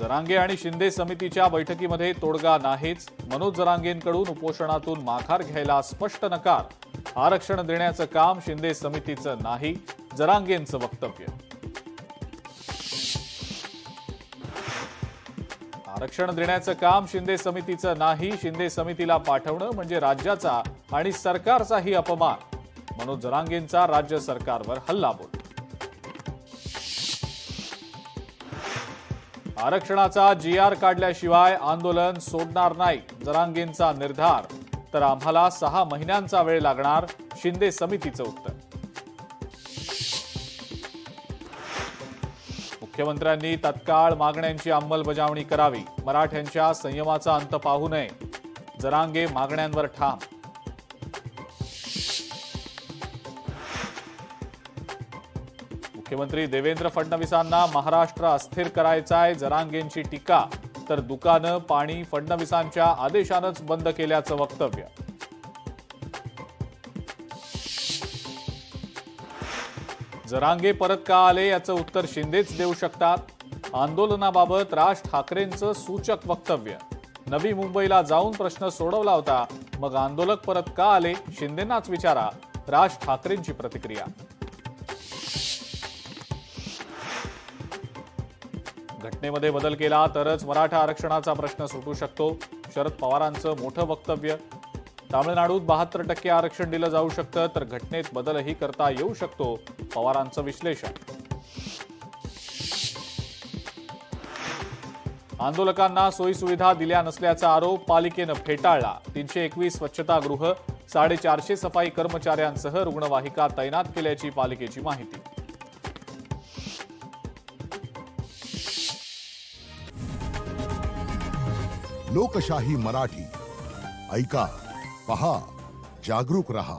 जरांगे आणि शिंदे समितीच्या बैठकीमध्ये तोडगा नाहीच. मनोज जरांगेंकडून उपोषणातून माघार घ्यायला स्पष्ट नकार. आरक्षण देण्याचं काम शिंदे समितीचं नाही, जरांगेंचं वक्तव्य. आरक्षण देण्याचं काम शिंदे समितीचं नाही, शिंदे समितीला पाठवणं म्हणजे राज्याचा आणि सरकारचाही अपमान. मनोज जरांगेंचा राज्य सरकारवर हल्लाबोल. आरक्षणाचा GR काढल्याशिवाय आंदोलन सोडणार नाही, जरांगेंचा निर्धार. तर आम्हाला 6 महिन्यांचा वेळ लागणार, शिंदे समितीचं उत्तर. मुख्यमंत्र्यांनी तत्काळ मागण्यांची अंमलबजावणी करावी. मराठ्यांच्या संयमाचा अंत पाहू नये, जरांगे मागण्यांवर ठाम. मुख्यमंत्री देवेंद्र फडणवीसांना महाराष्ट्र अस्थिर करायचाय, जरांगेंची टीका. तर दुकानं, पाणी फडणवीसांच्या आदेशानंच बंद केल्याचं वक्तव्य. जरांगे परत का आले याचं उत्तर शिंदेच देऊ शकतात. आंदोलनाबाबत राज ठाकरेंचं सूचक वक्तव्य. नवी मुंबईला जाऊन प्रश्न सोडवला होता, मग आंदोलक परत का आले शिंदेंनाच विचारा, राज ठाकरेंची प्रतिक्रिया. घटनेमध्ये बदल केला तरच मराठा आरक्षणाचा प्रश्न सुटू शकतो, शरद पवारांचं मोठं वक्तव्य. तामिळनाडूत 72% आरक्षण दिलं जाऊ शकतं, तर घटनेत बदलही करता येऊ शकतो, पवारांचं विश्लेषण. आंदोलकांना सोयीसुविधा दिल्या नसल्याचा आरोप पालिकेनं फेटाळला. 321 स्वच्छतागृह, 450 सफाई कर्मचाऱ्यांसह रुग्णवाहिका तैनात केल्याची पालिकेची माहिती. लोकशाही मराठी ऐका, पहा, जागरूक रहा.